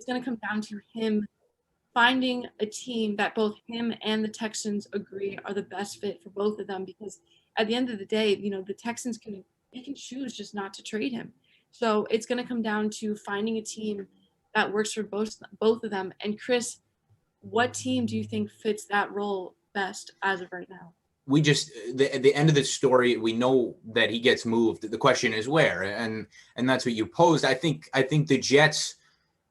it's going to come down to him finding a team that both him and the Texans agree are the best fit for both of them. Because at the end of the day, the Texans can choose just not to trade him. So it's going to come down to finding a team that works for both of them. And Chris, what team do you think fits that role best as of right now? We just at the end of the story, we know that he gets moved. The question is where, and that's what you posed. I think the Jets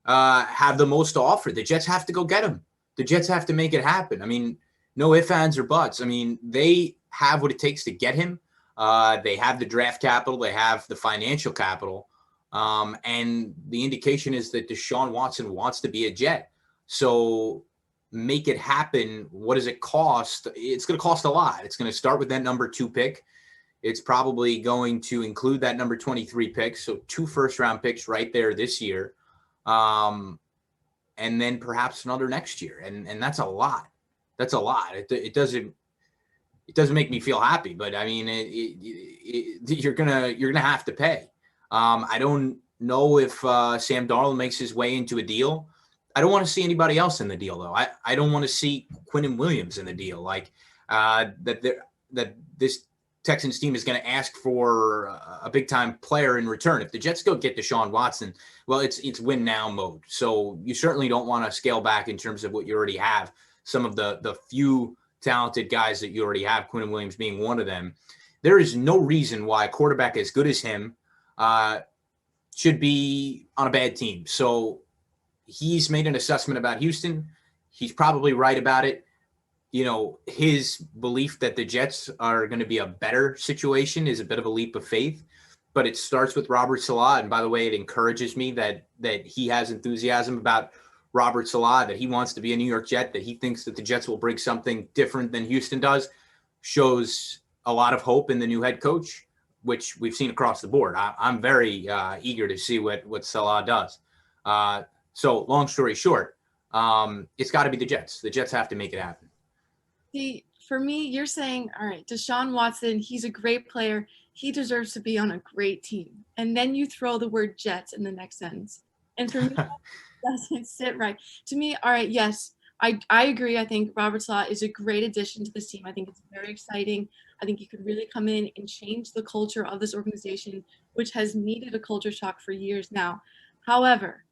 have the most to offer. The Jets have to go get him. The Jets have to make it happen. I mean, no ifs, ands, or buts. I mean, they have what it takes to get him. They have the draft capital. They have the financial capital. And the indication is that Deshaun Watson wants to be a Jet. So make it happen. What does it cost? It's going to cost a lot. It's going to start with that number 2 pick. It's probably going to include that number 23 pick. So 2 first-round picks right there this year. And then perhaps another next year. And that's a lot. That's a lot. It doesn't make me feel happy, but I mean, you're going to have to pay. I don't know if Sam Darnold makes his way into a deal. I don't want to see anybody else in the deal, though. I don't want to see Quinnen Williams in the deal. Like that this Texans team is going to ask for a big-time player in return. If the Jets go get Deshaun Watson, well, it's win now mode. So you certainly don't want to scale back in terms of what you already have. Some of the few talented guys that you already have, Quinnen Williams being one of them. There is no reason why a quarterback as good as him should be on a bad team. So he's made an assessment about Houston. He's probably right about it. His belief that the Jets are going to be a better situation is a bit of a leap of faith, but it starts with Robert Saleh. And by the way, it encourages me that he has enthusiasm about Robert Saleh, that he wants to be a New York Jet, that he thinks that the Jets will bring something different than Houston does, shows a lot of hope in the new head coach, which we've seen across the board. I'm very eager to see what Saleh does. So long story short, it's got to be the Jets. The Jets have to make it happen. See, for me, you're saying, all right, Deshaun Watson, he's a great player. He deserves to be on a great team. And then you throw the word Jets in the next sentence. And for me, that doesn't sit right. To me, all right, yes, I agree. I think Robert Saleh is a great addition to this team. I think it's very exciting. I think he could really come in and change the culture of this organization, which has needed a culture shock for years now. However,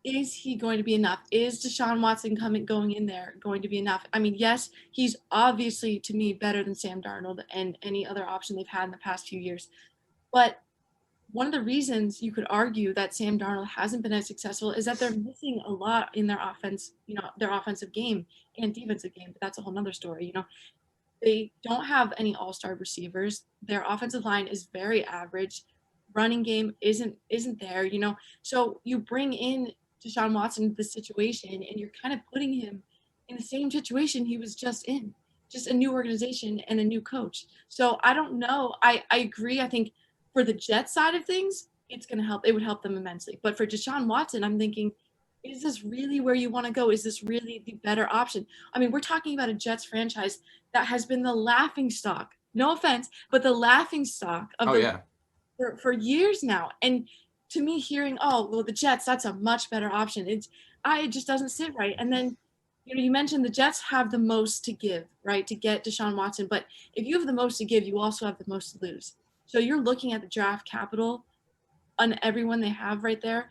is he going to be enough? Is Deshaun Watson going in there going to be enough? I mean, yes, he's obviously, to me, better than Sam Darnold and any other option they've had in the past few years. But one of the reasons you could argue that Sam Darnold hasn't been as successful is that they're missing a lot in their offense, their offensive game and defensive game. But that's a whole nother story. They don't have any all-star receivers. Their offensive line is very average. Running game isn't there, So you bring in Deshaun Watson into this situation, and you're kind of putting him in the same situation he was just in, just a new organization and a new coach. So I don't know. I agree. I think for the Jets side of things, it's going to help. It would help them immensely. But for Deshaun Watson, I'm thinking, is this really where you want to go? Is this really the better option? I mean, we're talking about a Jets franchise that has been the laughingstock, no offense, but the laughingstock of for years now. And to me, hearing, oh, well, the Jets, that's a much better option. It just doesn't sit right. And then, you mentioned the Jets have the most to give, right, to get Deshaun Watson. But if you have the most to give, you also have the most to lose. So you're looking at the draft capital on everyone they have right there.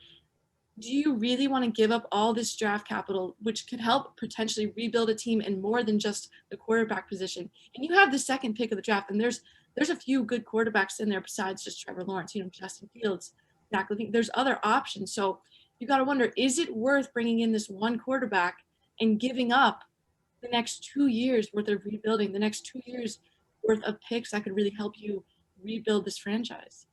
Do you really want to give up all this draft capital, which could help potentially rebuild a team in more than just the quarterback position? And you have the second pick of the draft, and there's a few good quarterbacks in there besides just Trevor Lawrence, Justin Fields, Zach Levine. There's other options. So you got to wonder, is it worth bringing in this one quarterback and giving up the next 2 years worth of rebuilding, the next 2 years worth of picks that could really help you rebuild this franchise?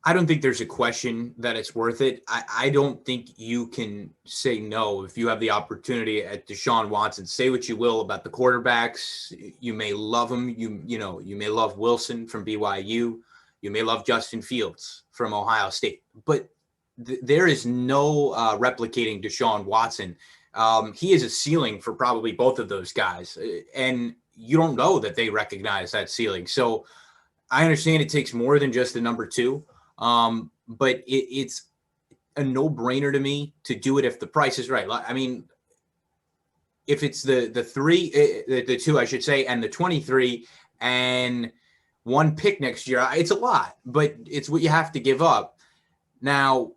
I don't think there's a question that it's worth it. I don't think you can say no if you have the opportunity at Deshaun Watson. Say what you will about the quarterbacks. You may love him. You may love Wilson from BYU. You may love Justin Fields from Ohio State. But there is no replicating Deshaun Watson. He is a ceiling for probably both of those guys. And you don't know that they recognize that ceiling. So I understand it takes more than just the number 2. But it's a no-brainer to me to do it if the price is right. I mean, if it's the 2, I should say, and the 23 and one pick next year, it's a lot, but it's what you have to give up. Now,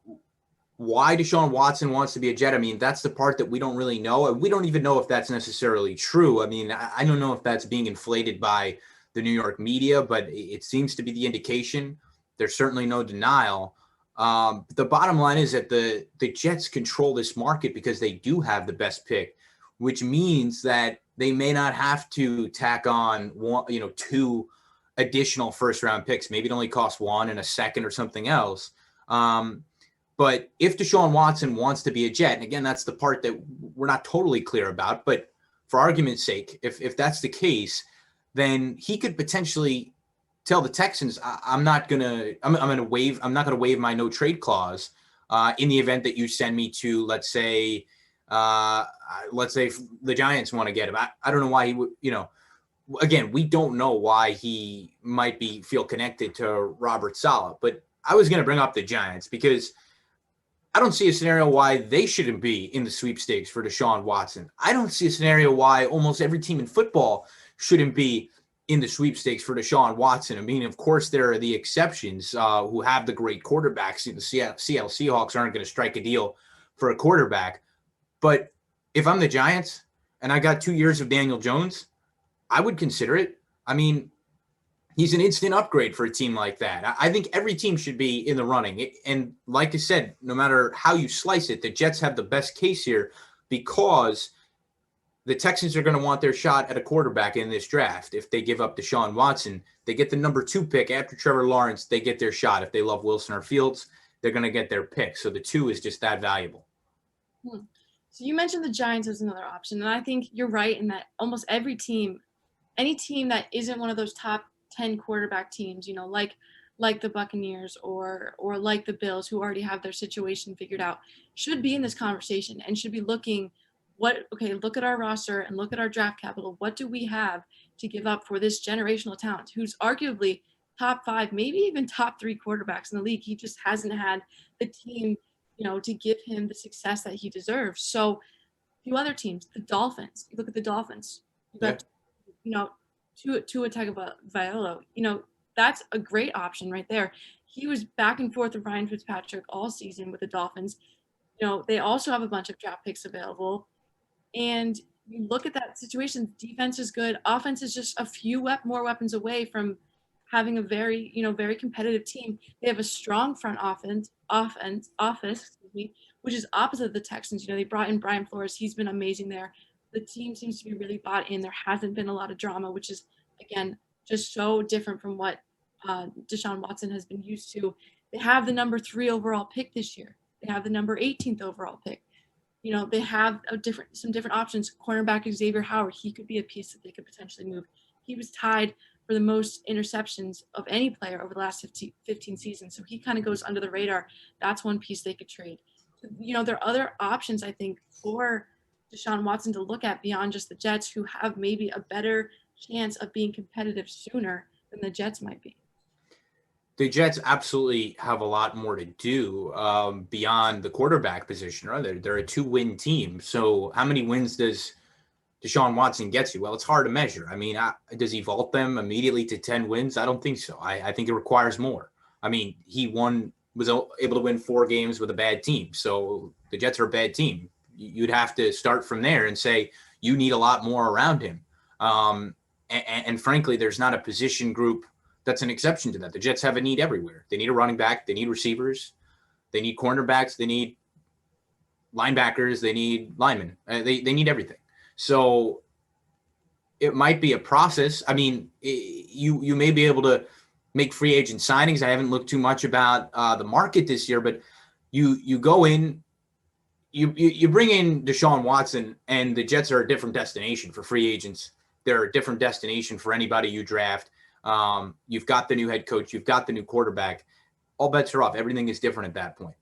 why Deshaun Watson wants to be a Jet, I mean, that's the part that we don't really know. We don't even know if that's necessarily true. I mean, I don't know if that's being inflated by the New York media, but it seems to be the indication. There's certainly no denial. But the bottom line is that the Jets control this market because they do have the best pick, which means that they may not have to tack on 2 additional first-round picks. Maybe it only costs 1 and a second or something else. But if Deshaun Watson wants to be a Jet, and again, that's the part that we're not totally clear about, but for argument's sake, if that's the case, then he could potentially tell the Texans, I'm not gonna waive my no trade clause in the event that you send me to, let's say the Giants want to get him. I don't know why he would, again, we don't know why he might feel connected to Robert Saleh, but I was going to bring up the Giants because I don't see a scenario why they shouldn't be in the sweepstakes for Deshaun Watson. I don't see a scenario why almost every team in football shouldn't be in the sweepstakes for Deshaun Watson. I mean, of course, there are the exceptions who have the great quarterbacks. The Seattle Seahawks aren't going to strike a deal for a quarterback. But if I'm the Giants and I got 2 years of Daniel Jones, I would consider it. I mean, he's an instant upgrade for a team like that. I think every team should be in the running. And like I said, no matter how you slice it, the Jets have the best case here because the Texans are going to want their shot at a quarterback in this draft. If they give up Deshaun Watson, they get the number 2 pick after Trevor Lawrence. They get their shot. If they love Wilson or Fields, they're going to get their pick. So the 2 is just that valuable. So you mentioned the Giants as another option. And I think you're right in that almost every team, any team that isn't one of those top 10 quarterback teams, like the Buccaneers or like the Bills, who already have their situation figured out, should be in this conversation and should be looking look at our roster and look at our draft capital. What do we have to give up for this generational talent who's arguably top 5, maybe even top 3 quarterbacks in the league? He just hasn't had the team, to give him the success that he deserves. So a few other teams, the Dolphins, you look at the Dolphins, you got, Tua Tagovailoa, that's a great option right there. He was back and forth with Ryan Fitzpatrick all season with the Dolphins. They also have a bunch of draft picks available. And you look at that situation, defense is good. Offense is just a few more weapons away from having a very, very competitive team. They have a strong front office, which is opposite of the Texans. They brought in Brian Flores. He's been amazing there. The team seems to be really bought in. There hasn't been a lot of drama, which is, again, just so different from what Deshaun Watson has been used to. They have the number 3 overall pick this year. They have the number 18th overall pick. They have some different options. Cornerback Xavier Howard, he could be a piece that they could potentially move. He was tied for the most interceptions of any player over the last 15 seasons. So he kind of goes under the radar. That's one piece they could trade. There are other options, I think, for Deshaun Watson to look at beyond just the Jets, who have maybe a better chance of being competitive sooner than the Jets might be. The Jets absolutely have a lot more to do beyond the quarterback position, right? They're a 2-win team. So how many wins does Deshaun Watson get you? Well, it's hard to measure. I mean, does he vault them immediately to 10 wins? I don't think so. I think it requires more. I mean, he was able to win 4 games with a bad team. So the Jets are a bad team. You'd have to start from there and say you need a lot more around him. And frankly, there's not a position group that's an exception to that. The Jets have a need everywhere. They need a running back. They need receivers. They need cornerbacks. They need linebackers. They need linemen. They need everything. So it might be a process. I mean, you may be able to make free agent signings. I haven't looked too much about the market this year, but you go in, you bring in Deshaun Watson, and the Jets are a different destination for free agents. They're a different destination for anybody you draft. You've got the new head coach. You've got the new quarterback. All bets are off. Everything is different at that point.